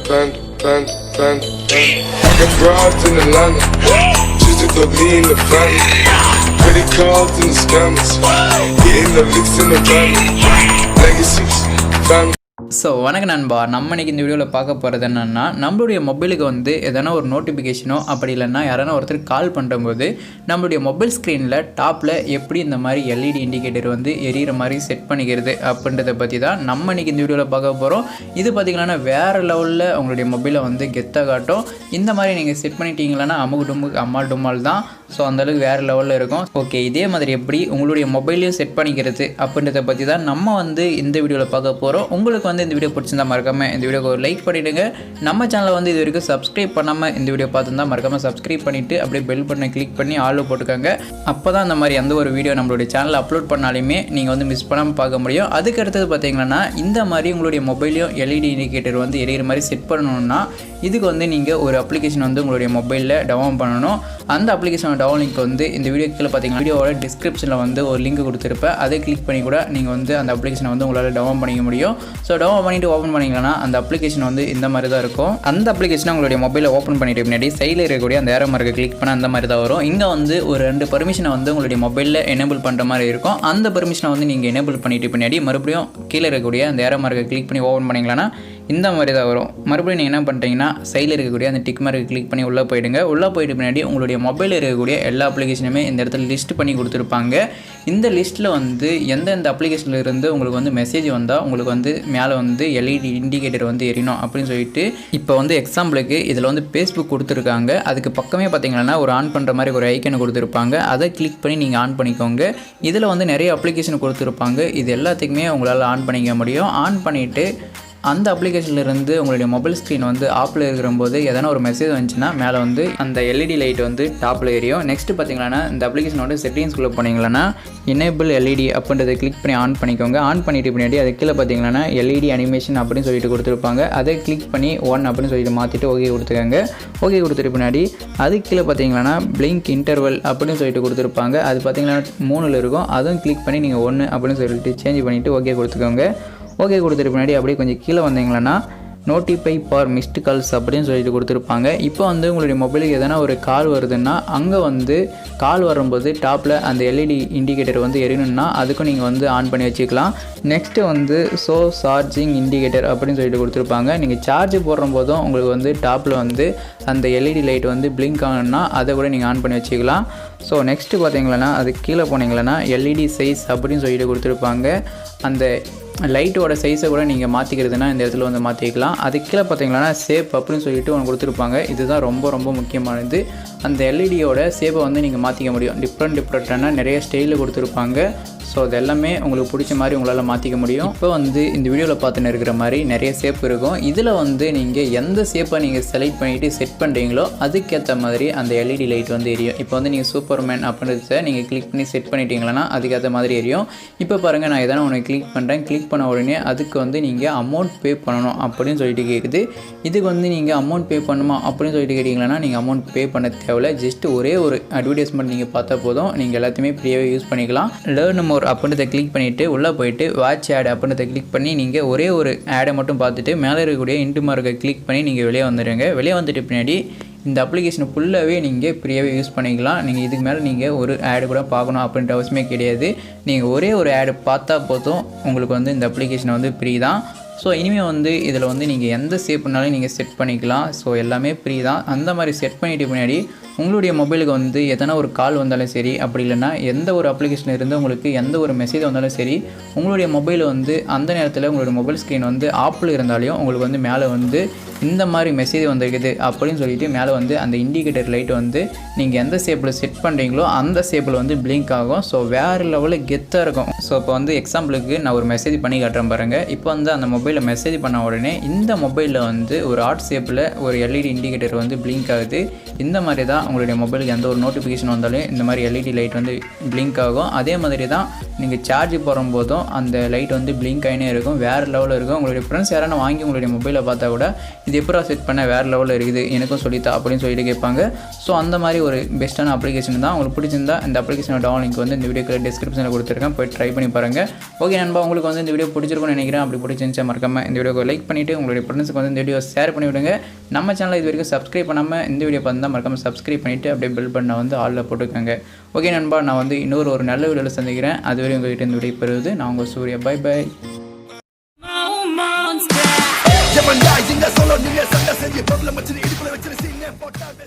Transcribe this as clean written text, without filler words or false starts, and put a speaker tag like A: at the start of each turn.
A: I got broads in Atlanta, just to throw me in the family. Credit cards in the scammers, hitting the licks in the family. Legacies, family.
B: So வணக்கம் நண்பா, நம்ம இன்றைக்கி இந்த வீடியோவில் பார்க்க போகிறது என்னென்னா, நம்மளுடைய மொபைலுக்கு வந்து எதனா ஒரு நோட்டிஃபிகேஷனோ அப்படி இல்லைன்னா யாரான ஒருத்தர் கால் பண்ணும்போது நம்மளுடைய மொபைல் ஸ்க்ரீனில் டாப்பில் எப்படி இந்த மாதிரி எல்இடி இண்டிகேட்டர் வந்து எரியிற மாதிரி செட் பண்ணிக்கிறது அப்படின்றத பற்றி தான் நம்ம இன்றைக்கி இந்த வீடியோவில் பார்க்க போகிறோம். இது பார்த்திங்கன்னா வேறு லெவலில் உங்களுடைய மொபைலை வந்து கெத்தாக காட்டும். இந்த மாதிரி நீங்கள் செட் பண்ணிட்டீங்களன்னா அமுக்கு டுமுக்கு அம்மாள் டும்மால் தான். ஸோ அந்தளவுக்கு வேறு லெவலில் இருக்கும். ஓகே, இதே மாதிரி எப்படி உங்களுடைய மொபைலையும் செட் பண்ணிக்கிறது அப்படின்றத பற்றி தான் நம்ம வந்து இந்த வீடியோவில் பார்க்க போகிறோம். உங்களுக்கு வந்து இந்த வீடியோ பிடிச்சிருந்தா மறக்காமல் இந்த வீடியோக்கு ஒரு லைக் பண்ணிவிடுங்க. நம்ம சேனலை வந்து இது வரைக்கும் சப்ஸ்கிரைப் பண்ணாமல் இந்த வீடியோ பார்த்துருந்தா மறக்காமல் சப்ஸ்கிரைப் பண்ணிவிட்டு அப்படியே பெல் பட்டனை கிளிக் பண்ணி ஆளில் போட்டுக்கோங்க. அப்போ தான் இந்த மாதிரி எந்த ஒரு வீடியோ நம்மளுடைய சேனலில் அப்லோட் பண்ணாலுமே நீங்கள் வந்து மிஸ் பண்ணாமல் பார்க்க முடியும். அதுக்கு அடுத்தது பார்த்தீங்கன்னா, இந்த மாதிரி உங்களுடைய மொபைலையும் எல்இடி இண்டிகேட்டர் வந்து எரியிற மாதிரி செட் பண்ணணும்னா இதுக்கு வந்து நீங்கள் ஒரு அப்ளிகேஷன் வந்து உங்களுடைய மொபைலில் டவுன்லோட் பண்ணணும். அந்த அப்ளிகேஷனோட டவுன் லிங்க் வந்து இந்த வீடியோ கீழே பார்த்தீங்கன்னா வீடியோவோட டிஸ்கிரிப்ஷனில் வந்து ஒரு லிங்க் கொடுத்துருப்பேன். அதை கிளிக் பண்ணி கூட நீங்கள் வந்து அந்த அப்ளிகேஷனை வந்து உங்களால் டவுன்லோட் பண்ணிக்க முடியும். ஸோ டவுன்லோட் பண்ணிவிட்டு ஓப்பன் பண்ணிங்கன்னா அந்த அப்ளிகேஷன் வந்து இந்த மாதிரி தான் இருக்கும். அந்த அப்ளிகேஷனை உங்களுடைய மொபைலை ஓப்பன் பண்ணிட்டு முன்னாடி சைடில் இருக்கக்கூடிய அந்த ஏரோ மார்க்கை கிளிக் பண்ண அந்த மாதிரி தான் வரும். இங்கே வந்து ஒரு 2 பர்மிஷனை வந்து உங்களுடைய மொபைலில் எனேபிள் பண்ணுற மாதிரி இருக்கும். அந்த பர்மிஷனை வந்து நீங்கள் எனேபிள் பண்ணிட்டு பின்னாடி மறுபடியும் கீழே இருக்கக்கூடிய அந்த ஏரோ மார்க்கை கிளிக் பண்ணி ஓப்பன் பண்ணிங்களன்னா இந்த மாதிரி தான் வரும். மறுபடியும் நீங்கள் என்ன பண்ணுறீங்கன்னா சைடில் இருக்கக்கூடிய அந்த டிக் மார்க்கை கிளிக் பண்ணி உள்ளே போயிடுங்க. உள்ளே போயிட்டு பின்னாடி உங்களுடைய மொபைலில் இருக்கக்கூடிய எல்லா அப்ளிகேஷனுமே இந்த இடத்துல லிஸ்ட் பண்ணி கொடுத்துருப்பாங்க. இந்த லிஸ்ட்டில் வந்து எந்தெந்த அப்ளிகேஷனில் இருந்து உங்களுக்கு வந்து மெசேஜ் வந்தால் உங்களுக்கு வந்து மேலே வந்து எல்இடி இண்டிகேட்டர் வந்து எரியணும் அப்படின்னு சொல்லிட்டு இப்போ வந்து எக்ஸாம்பிளுக்கு இதில் வந்து ஃபேஸ்புக் கொடுத்துருக்காங்க. அதுக்கு பக்கமே பார்த்தீங்கன்னா ஒரு ஆன் பண்ணுற மாதிரி ஒரு ஐக்கனை கொடுத்துருப்பாங்க. அதை கிளிக் பண்ணி நீங்கள் ஆன் பண்ணிக்கோங்க. இதில் வந்து நிறைய அப்ளிகேஷன் கொடுத்துருப்பாங்க. இது எல்லாத்துக்குமே உங்களால் ஆன் பண்ணிக்க முடியும். ஆன் பண்ணிவிட்டு அந்த அப்ளிகேஷன்லேருந்து உங்களுடைய மொபைல் ஸ்க்ரீன் வந்து ஆப்பில் இருக்கிறம்போது எதனா ஒரு மெசேஜ் வந்துச்சுன்னா மேலே வந்து அந்த எல்இடி லைட் வந்து டாப்பில் எரியும். நெக்ஸ்ட்டு பார்த்தீங்கன்னா இந்த அப்ளிகேஷனோட செட்டிங்ஸ்குள்ளே போனீங்கன்னா எனேபிள் எல்இடி அப்படின்றத கிளிக் பண்ணி ஆன் பண்ணிக்கோங்க. ஆன் பண்ணிட்டு பின்னாடி அது கீழே பார்த்தீங்கன்னா எல்இடி அனிமேஷன் அப்படின்னு சொல்லிட்டு கொடுத்துருப்பாங்க. அதை கிளிக் பண்ணி 1 அப்படின்னு சொல்லிட்டு மாற்றிட்டு ஓகே கொடுத்துக்கோங்க. ஓகே கொடுத்துட்டு பின்னாடி அது கீழே பார்த்தீங்கன்னா பிளிங்க் இன்டர்வல் அப்படின்னு சொல்லிட்டு கொடுத்துருப்பாங்க. அது பார்த்தீங்கன்னா 3ல் இருக்கும். அதுவும் கிளிக் பண்ணி நீங்கள் 1 அப்படின்னு சொல்லிட்டு சேஞ்ச் பண்ணிவிட்டு ஓகே கொடுத்துக்கோங்க. ஓகே கொடுத்துட்டு பின்னாடி அப்படியே கொஞ்சம் கீழே வந்தீங்கன்னா நோட்டிஃபை ஃபார் மிஸ்டு கால்ஸ் அப்படின்னு சொல்லிட்டு கொடுத்துருப்பாங்க. இப்போ வந்து உங்களுடைய மொபைலுக்கு எதனா ஒரு கால் வருதுன்னா அங்கே வந்து கால் வரும்போது டாப்பில் அந்த எல்இடி இண்டிகேட்டர் வந்து எரியணும்னா அதுக்கும் நீங்கள் வந்து ஆன் பண்ணி வச்சுக்கலாம். நெக்ஸ்ட்டு வந்து ஷோ சார்ஜிங் இண்டிகேட்டர் அப்படின்னு சொல்லிட்டு கொடுத்துருப்பாங்க. நீங்கள் சார்ஜ் போடும்போதும் உங்களுக்கு வந்து டாப்பில் வந்து அந்த எல்இடி லைட் வந்து பிளிங்க் ஆகணும்னா அதை கூட நீங்கள் ஆன் பண்ணி வச்சுக்கலாம். ஸோ நெக்ஸ்ட்டு பார்த்தீங்கன்னா அது கீழே போனீங்கன்னா எல்இடி சைஸ் அப்படின்னு சொல்லிட்டு கொடுத்துருப்பாங்க. அந்த லைட்டோட சைஸை கூட நீங்கள் மாற்றிக்கிறதுனா இந்த இடத்துல வந்து மாற்றிக்கலாம். அதுக்கு கீழே பார்த்தீங்கன்னா ஷேப் அப்படின்னு சொல்லிட்டு ஒன்று கொடுத்துருப்பாங்க. இதுதான் ரொம்ப ரொம்ப முக்கியமானது. அந்த எல்இடியோட ஷேப்பை வந்து நீங்கள் மாற்றிக்க முடியும். டிஃப்ரெண்ட்டான நிறைய ஸ்டைலில் கொடுத்துருப்பாங்க. ஸோ அது எல்லாமே உங்களுக்கு பிடிச்ச மாதிரி உங்களால் மாற்றிக்க முடியும். இப்போ வந்து இந்த வீடியோவில் பார்த்துன்னு இருக்கிற மாதிரி நிறைய ஷேப் இருக்கும். இதில் வந்து நீங்கள் எந்த ஷேப்பை நீங்கள் செலக்ட் பண்ணிவிட்டு செட் பண்ணுறீங்களோ அதுக்கேற்ற மாதிரி அந்த எல்இடி லைட் வந்து எரியும். இப்போ வந்து நீங்கள் சூப்பர்மேன் அப்படின்றத நீங்கள் கிளிக் பண்ணி செட் பண்ணிட்டீங்கன்னா அதுக்கேற்ற மாதிரி எரியும். இப்போ பாருங்கள், நான் எதனா ஒன்று கிளிக் பண்ணுறேன். கிளிக் பண்ண உடனே அதுக்கு வந்து நீங்கள் அமௌண்ட் பே பண்ணணும் அப்படின்னு சொல்லிட்டு கேட்குது. இதுக்கு வந்து நீங்கள் அமௌண்ட் பே பண்ணணுமா அப்படின்னு சொல்லிட்டு கேட்டிங்கன்னா நீங்கள் அமௌண்ட் பே பண்ண தேவையில்ல. ஜஸ்ட் ஒரே ஒரு அட்வர்டைஸ்மெண்ட் நீங்கள் பார்த்தா போதும். நீங்கள் எல்லாத்தையுமே ஃப்ரீயாகவே யூஸ் பண்ணிக்கலாம். லேர்ன் மோர் அப்படின்றத கிளிக் பண்ணிவிட்டு உள்ளே போயிட்டு வாட்ச் ஆட் அப்படின்றத கிளிக் பண்ணி நீங்கள் ஒரே ஒரு ஆடை மட்டும் பார்த்துட்டு மேலே இருக்கக்கூடிய இன்டு மார்க்கை கிளிக் பண்ணி நீங்கள் வெளியே வந்துடுங்க. வெளியே வந்துட்டு பின்னாடி இந்த அப்ளிகேஷனை ஃபுல்லாகவே நீங்கள் ஃப்ரீயாகவே யூஸ் பண்ணிக்கலாம். நீங்கள் இதுக்கு மேலே நீங்கள் ஒரு ஆடு கூட பார்க்கணும் அப்படின்ற அவசியமே கிடையாது. நீங்கள் ஒரே ஒரு ஆடு பார்த்தா போதும் உங்களுக்கு வந்து இந்த அப்ளிகேஷனை வந்து ஃப்ரீ தான். ஸோ இனிமேல் வந்து இதில் வந்து நீங்கள் எந்த ஷேப்னாலும் நீங்கள் செட் பண்ணிக்கலாம். ஸோ எல்லாமே ஃப்ரீ தான். அந்த மாதிரி செட் பண்ணிட்டு பின்னாடி உங்களுடைய மொபைலுக்கு வந்து எதனா ஒரு கால் வந்தாலும் சரி, அப்படி இல்லைன்னா எந்த ஒரு அப்ளிகேஷனில் இருந்து உங்களுக்கு எந்த ஒரு மெசேஜ் வந்தாலும் சரி, உங்களுடைய மொபைல் வந்து அந்த நேரத்தில் உங்களுடைய மொபைல் ஸ்க்ரீன் வந்து ஆப்பில் இருந்தாலையும் உங்களுக்கு வந்து மேலே வந்து இந்த மாதிரி மெசேஜ் வந்திருக்குது அப்படின்னு சொல்லிட்டு மேலே வந்து அந்த இண்டிகேட்டர் லைட் வந்து நீங்கள் எந்த ஷேப்பில் செட் பண்ணுறீங்களோ அந்த ஷேப்பில் வந்து பிளிங்க் ஆகும். ஸோ வேறு லெவலில் கெத்தாக இருக்கும். ஸோ இப்போ வந்து எக்ஸாம்பிளுக்கு நான் ஒரு மெசேஜ் பண்ணி காட்டுறேன் பாருங்கள். இப்போ வந்து அந்த மொபைலில் மெசேஜ் பண்ண உடனே இந்த மொபைலில் வந்து ஒரு ஆர்ட் ஷேப்பில் ஒரு எல்இடி இண்டிகேட்டர் வந்து பிளிங்க் ஆகுது. இந்த மாதிரி தான் உங்களுடைய மொபைலுக்கு எந்த ஒரு நோட்டிஃபிகேஷன் வந்தாலும் இந்த மாதிரி எல்இடி லைட் வந்து பிளிங்க் ஆகும். அதே மாதிரி தான் நீங்கள் சார்ஜ் போடும்போதும் அந்த லைட் வந்து பிளிங்க் ஆகினே இருக்கும், வேறு லெவலில் இருக்கும். உங்களுடைய ஃப்ரெண்ட்ஸ் யாரான வாங்கி உங்களுடைய மொபைலில் பார்த்தா கூட இது எப்போ செட் பண்ண வேறு லெவலில் இருக்குது எனக்கும் சொல்லித்தா அப்படின்னு சொல்லிட்டு கேட்பாங்க. ஸோ அந்த மாதிரி ஒரு பெஸ்ட்டான அப்ளிகேஷன் தான். உங்களுக்கு பிடிச்சிருந்தா இந்த அப்ளிகேஷனோட டவுன் லிங்க் வந்து இந்த வீடியோக்கு டிஸ்கிரிப்ஷனில் கொடுத்துருக்கேன், போய் ட்ரை பண்ணி பாருங்கள். ஓகே நண்பா, உங்களுக்கு வந்து இந்த வீடியோ பிடிச்சிருக்கும்னு நினைக்கிறேன். அப்படி பிடிச்சிருந்துச்சா மறக்காமல் இந்த வீடியோக்கு லைக் பண்ணிவிட்டு உங்களுடைய ஃப்ரெண்ட்ஸுக்கு வந்து இந்த வீடியோ ஷேர் பண்ணி விடுங்க. நம்ம சேனலில் இது வரைக்கும் சப்ஸ்கிரைப் பண்ணாமல் இந்த வீடியோ பார்த்தா மறக்காமல் சப்ஸ்கிரைப் பண்ணிவிட்டு அப்படியே பெல் பட்டனை வந்து ஆளில் போட்டுக்கோங்க. ஓகே நண்பா, நான் வந்து இன்னொரு நல்ல வீடியோவில் சந்திக்கிறேன். அதுவரை உங்கள்கிட்ட இந்த வீடியோ பெறுவது நான் உங்கள் சூர்யா. By by.
C: எவன் இங்க சொல்ல நீங்க சண்டை செஞ்சு பிரபலம் வச்சு இடுப்புல வச்சு